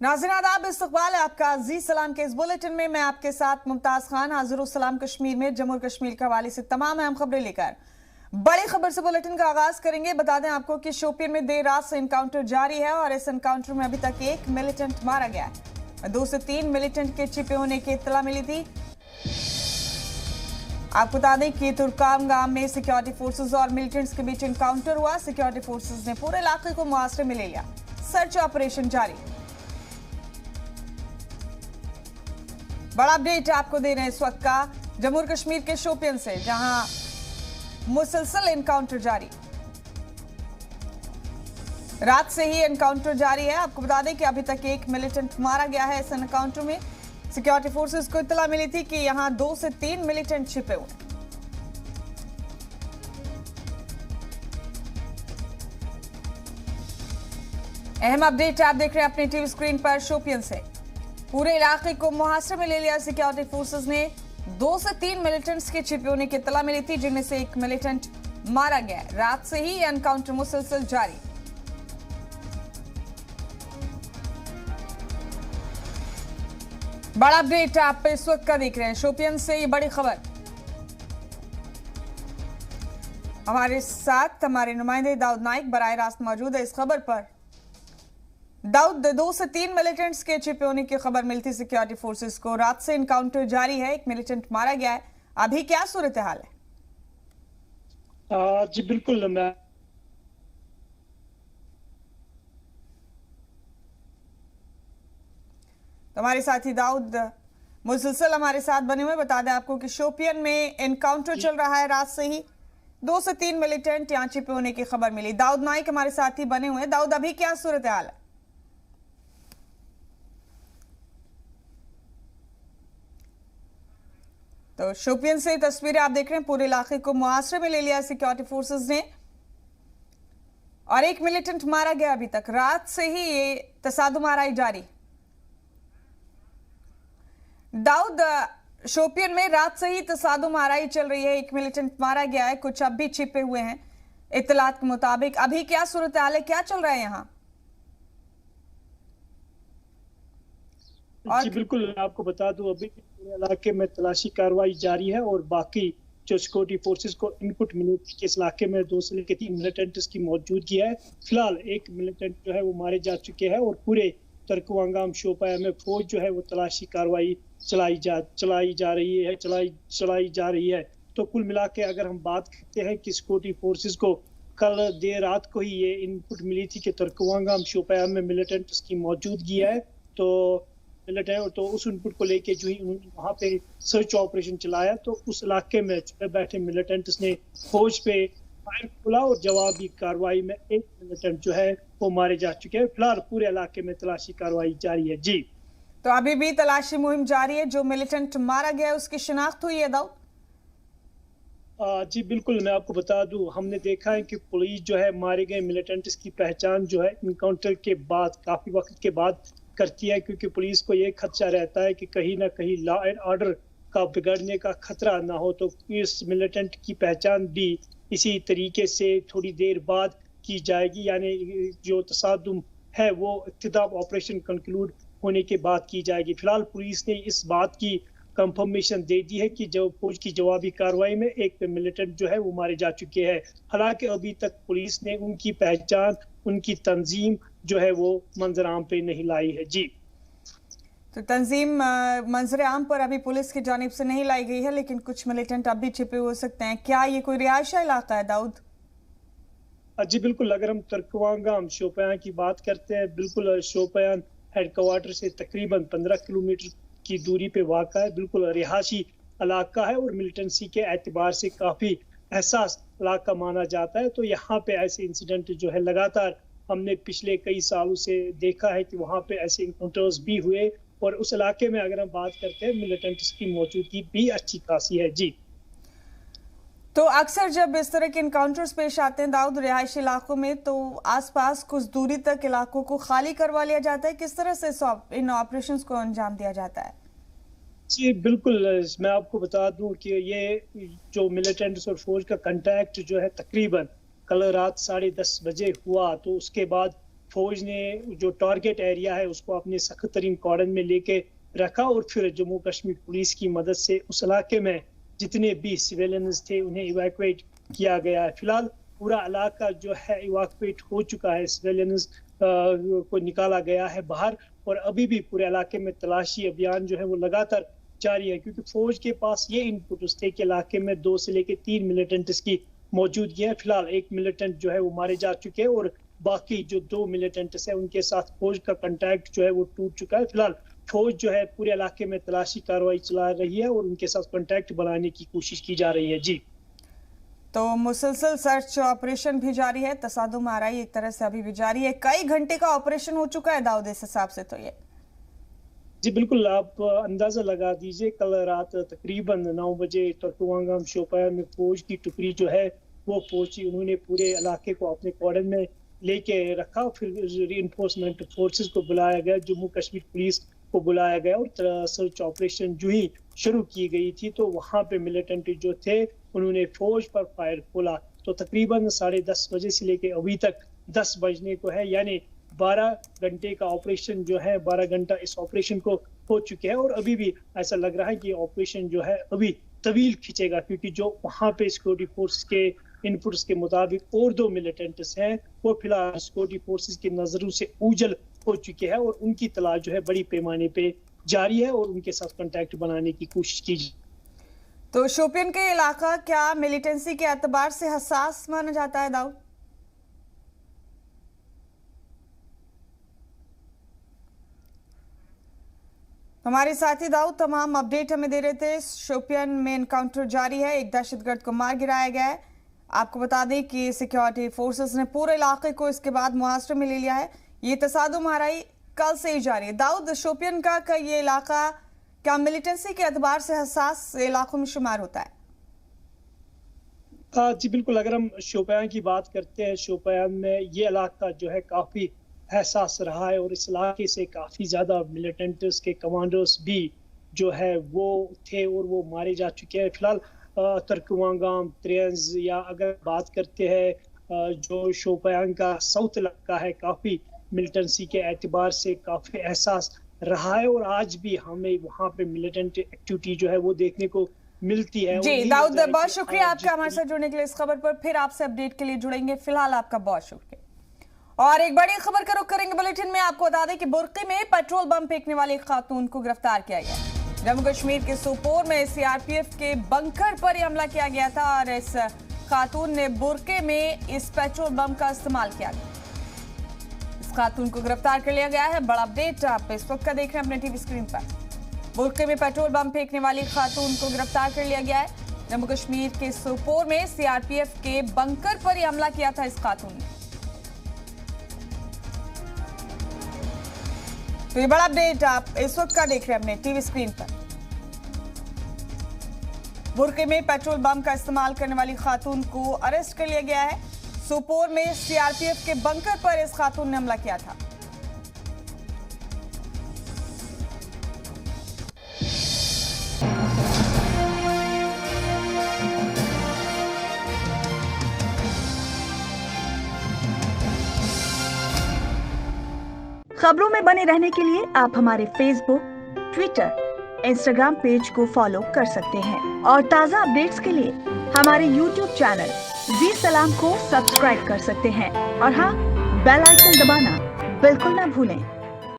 नाज़रीन आदाब, इस्तकबाल है आपका अजीज सलाम के इस बुलेटिन में। मैं आपके साथ मुमताज खान हाजिर सलाम कश्मीर में जम्मू और कश्मीर के हवाले से तमाम अहम खबरें लेकर बड़ी खबर से बुलेटिन का आगाज करेंगे। बता दें आपको कि शोपियां में देर रात से एनकाउंटर जारी है और इस एनकाउंटर में अभी तक एक मिलिटेंट मारा गया है। 2 से 3 मिलिटेंट के छिपे होने की इत्तला मिली थी। आपको बता दें कि तुर्काम गांव में सिक्योरिटी फोर्सेज और मिलिटेंट्स के बीच एनकाउंटर हुआ। सिक्योरिटी फोर्सेज ने पूरे इलाके को मुआसरे में ले लिया। सर्च ऑपरेशन जारी। बड़ा अपडेट आपको दे रहे हैं इस वक्त का जम्मू और कश्मीर के शोपियन से, जहां मुसलसल एनकाउंटर जारी। रात से ही एनकाउंटर जारी है। आपको बता दें कि अभी तक एक मिलिटेंट मारा गया है। इस एनकाउंटर में सिक्योरिटी फोर्सेस को इत्तला मिली थी कि यहां 2 से 3 मिलिटेंट छिपे हुए। अहम अपडेट आप देख रहे हैं अपनी टीवी स्क्रीन पर शोपियन से। पूरे इलाके को मुहासरे में ले लिया सिक्योरिटी फोर्सेस ने। 2 से 3 मिलिटेंट्स के छिपे होने की इत्तला मिली थी, जिनमें से एक मिलिटेंट मारा गया है। रात से ही एनकाउंटर मुसलसल जारी। बड़ा अपडेट आप इस वक्त का देख रहे हैं शोपियन से। ये बड़ी खबर हमारे साथ हमारे नुमाइंदे दाऊद नाइक बराह रास्त मौजूद है इस खबर पर। दाऊद, 2 से 3 मिलिटेंट्स के छिपे होने की खबर मिलती सिक्योरिटी फोर्सेस को। रात से एनकाउंटर जारी है, एक मिलिटेंट मारा गया है। अभी क्या सूरत हाल है? जी बिल्कुल, मैं तो हमारे साथी दाऊद मुसलसल हमारे साथ बने हुए। बता दें आपको कि शोपियन में एनकाउंटर चल रहा है। रात से ही 2 से 3 मिलिटेंट यहाँ छिपे होने की खबर मिली। दाऊद नाइक हमारे साथी बने हुए हैं। दाऊद, अभी क्या सूरत हाल है? तो शोपियन से तस्वीरें आप देख रहे हैं। पूरे इलाके को मुआसरे में ले लिया सिक्योरिटी फोर्सेस ने और एक मिलिटेंट मारा गया। अभी तक रात से ही ये तसादुम आराई जारी। दाऊद, शोपियन में रात से ही तसादुम आराई चल रही है। एक मिलिटेंट मारा गया है, कुछ अब भी छिपे हुए हैं इत्तलात के मुताबिक। अभी क्या सूरत हाल है, क्या चल रहा है यहाँ? जी बिल्कुल, मैं आपको बता दूं अभी पूरे इलाके में तलाशी कार्रवाई जारी है और बाकी जो सिक्योरिटी फोर्सेस को इनपुट मिली कि इस इलाके में 2 से लेकर 3 मिलिटेंट्स की मौजूदगी है। फिलहाल एक मिलिटेंट जो है वो मारे जा चुके हैं और पूरे तुर्कवांगाम शोपियां में फौज जो है वो तलाशी कार्रवाई चलाई जा रही है। तो कुल मिला के अगर हम बात करते हैं कि सिक्योरिटी फोर्सेस को कल देर रात को ही ये इनपुट मिली थी कि तुर्कवांगाम शोपियां में मिलिटेंट्स की मौजूदगी है। तो उस इनपुट को लेके जो ही उन्होंने वहां पे सर्च ऑपरेशन चलाया तो उस इलाके में बैठे मिलिटेंट्स ने फौज पे फायर खोला और जवाबी कार्रवाई में एक मिलिटेंट जो है वो मारे जा चुके हैं। फिलहाल पूरे इलाके में तलाशी कार्रवाई जारी है। जी, तो अभी भी तलाशी मुहिम जारी है। जो मिलिटेंट मारा गया है उसकी शिनाख्त हुई है दाऊद? जी बिल्कुल, मैं आपको बता दूं हमने देखा है कि पुलिस जो है मारे गए मिलिटेंट्स की पहचान जो है इनकाउंटर के बाद काफी वक्त के बाद करती है, क्योंकि पुलिस को ये खदशा रहता है कि कहीं ना कहीं लॉ एंड ऑर्डर का बिगड़ने का खतरा ना हो। तो इस मिलिटेंट की पहचान भी इसी तरीके से थोड़ी देर बाद की जाएगी, यानी जो तसादुम है वो इब्तिदा ऑपरेशन कंक्लूड होने के बाद की जाएगी। फिलहाल पुलिस ने इस बात की कंफर्मेशन दे दी है कि जो फौज की जवाबी कार्रवाई में एक मिलिटेंट जो है वो मारे जा चुके हैं। हालांकि अभी तक पुलिस ने उनकी पहचान, उनकी तंजीम जो है वो मंजर आम पे नहीं लाई है। जी, तो तंजीम मंजर आम पर अभी पुलिस की जानिब से नहीं लाई गई है, लेकिन कुछ मिलिटेंट अब भी छिपे हो सकते हैं। क्या ये कोई रिहायशी इलाका है दाऊद? जी बिल्कुल, अगर हम तुर्कवांगाम शोपियां की बात करते हैं, बिल्कुल शोपियां हेडक्वार्टर से तकरीबन 15 किलोमीटर की दूरी पे वाक़ा है। बिल्कुल रिहायशी इलाका है और मिलिटेंसी के एतबार से काफी एहसास इलाका माना जाता है। तो यहाँ पे ऐसे इंसिडेंट जो है लगातार हमने पिछले कई सालों से देखा है कि वहाँ पे ऐसे इनकाउंटर्स भी हुए और उस इलाके में अगर हम बात करते हैं मिलिटेंट्स की मौजूदगी भी अच्छी खासी है। जी, तो अक्सर जब इस तरह के इनकाउंटर्स पेश आते हैं दाऊद रिहायशी इलाकों में, तो आसपास कुछ दूरी तक इलाकों को खाली करवा लिया जाता है। किस तरह से इन ऑपरेशंस को अंजाम दिया जाता है? जी बिल्कुल, मैं आपको बता दूं कि ये जो मिलिटेंट्स और फौज का कांटेक्ट जो है तकरीबन कल रात 10:30 बजे हुआ। तो उसके बाद फौज ने जो टारगेट एरिया है उसको अपने सख्त तरीन कॉर्डन में लेके रखा और फिर जम्मू कश्मीर पुलिस की मदद से उस इलाके में जितने भी सिविलियंस थे उन्हें इवैक्यूएट किया गया है। फिलहाल पूरा इलाका जो है इवैक्यूएट हो चुका है, सिविलियंस को निकाला गया है बाहर और अभी भी पूरे इलाके में तलाशी अभियान जो है वो लगातार जारी है, क्योंकि फौज के पास ये इनपुट थे कि इलाके में 2 से लेकर 3 मिलिटेंट्स की मौजूदगी है। फिलहाल 1 मिलिटेंट जो है वो मारे जा चुके हैं और बाकी जो 2 मिलिटेंट्स है उनके साथ फौज का कांटेक्ट जो है वो टूट चुका है। फिलहाल फौज जो है पूरे इलाके में तलाशी कार्रवाई चला रही है और उनके साथ कांटेक्ट बनाने की कोशिश की जा रही है। जी, तो मुसलसल सर्च ऑपरेशन भी जारी है, तसादुम आराई एक तरह से अभी भी जारी है। कई घंटे का ऑपरेशन हो चुका है दाऊद इस हिसाब से तो ये। जी बिल्कुल, आप अंदाजा लगा दीजिए, कल रात तकरीबन 9 बजे तुर्कवांगम शोपियां में फौज की टुकड़ी जो है वो पहुंची। उन्होंने पूरे इलाके को अपने कॉर्डन में लेके रखा, फिर रीइंफोर्समेंट फोर्सेस को बुलाया गया, जम्मू कश्मीर पुलिस को बुलाया गया और सर्च ऑपरेशन जो ही शुरू की गई थी तो वहां पे मिलिटेंट जो थे उन्होंने फौज पर फायर खोला। तो तकरीबन 10:30 बजे से लेके अभी तक 10 बजने को है, यानी 12 घंटे का ऑपरेशन जो है, 12 घंटा इस ऑपरेशन को हो चुके हैं और अभी भी ऐसा लग रहा है कि ऑपरेशन जो है अभी तवील खींचेगा, क्योंकि जो वहां पे सिक्योरिटी फोर्स के इनपुट्स के मुताबिक और 2 मिलिटेंट्स हैं वो फिलहाल सिक्योरिटी फोर्सेस की नजरों से ओझल हो चुके हैं और उनकी तलाश जो है बड़ी पैमाने पे जारी है और उनके साथ कांटेक्ट बनाने की कोशिश की। तो शोपियन के इलाका क्या मिलिटेंसी के एतबार से हसास माना जाता है दाऊद? हमारे साथी दाऊद तमाम अपडेट हमें दे रहे थे। शोपियन में एनकाउंटर जारी है, एक दहशतगर्द को मार गिराया गया है। आपको बता दें कि सिक्योरिटी फोर्सेस ने पूरे इलाके को इसके बाद मुहासरे में ले लिया है। ये तसादुम आराई कल से ही जारी है। दाऊद, शोपियन का ये इलाका क्या मिलिटेंसी के एतबार से हसास इलाकों में शुमार होता है? जी बिल्कुल, अगर हम शोपियां की बात करते हैं, शोपियां में ये इलाका जो है काफी एहसास रहा है और इस इलाके से काफी ज्यादा मिलिटेंट्स के कमांडर्स भी जो है वो थे और वो मारे जा चुके हैं। फिलहाल तुर्कवांगम, त्रेंज या अगर बात करते हैं जो शोपियां का साउथ इलाका है, काफी मिलिटेंसी के एतबार से काफी एहसास रहा है और आज भी हमें वहाँ पे मिलिटेंट एक्टिविटी जो है वो देखने को मिलती है। जी दाऊद, बहुत शुक्रिया आपका हमारे साथ जुड़ने के लिए। इस खबर पर फिर आपसे अपडेट के लिए जुड़ेंगे। फिलहाल आपका बहुत शुक्रिया। और एक बड़ी खबर का रुख करेंगे बुलेटिन में। आपको बता दें कि बुर्के में पेट्रोल बम फेंकने वाली एक खातून को गिरफ्तार किया गया। जम्मू कश्मीर के सोपोर में सीआरपीएफ के बंकर पर हमला किया गया था और इस खातून ने बुर्के में इस पेट्रोल बम का इस्तेमाल किया गया। इस खातून को गिरफ्तार कर लिया गया है। बड़ा अपडेट आप इस वक्त का देख रहे हैं अपने टीवी स्क्रीन पर। बुर्के में पेट्रोल बम फेंकने वाली खातून को गिरफ्तार कर लिया गया है। जम्मू कश्मीर के सोपोर में सीआरपीएफ के बंकर पर हमला किया था इस खातून ने। तो ये बड़ा अपडेट आप इस वक्त का देख रहे हैं अपने टीवी स्क्रीन पर। बुर्के में पेट्रोल बम का इस्तेमाल करने वाली खातून को अरेस्ट कर लिया गया है। सोपोर में सीआरपीएफ के बंकर पर इस खातून ने हमला किया था। खबरों में बने रहने के लिए आप हमारे फेसबुक, ट्विटर, इंस्टाग्राम पेज को फॉलो कर सकते हैं और ताज़ा अपडेट्स के लिए हमारे यूट्यूब चैनल जी सलाम को सब्सक्राइब कर सकते हैं। और हाँ, बेल आइकन दबाना बिल्कुल ना भूलें।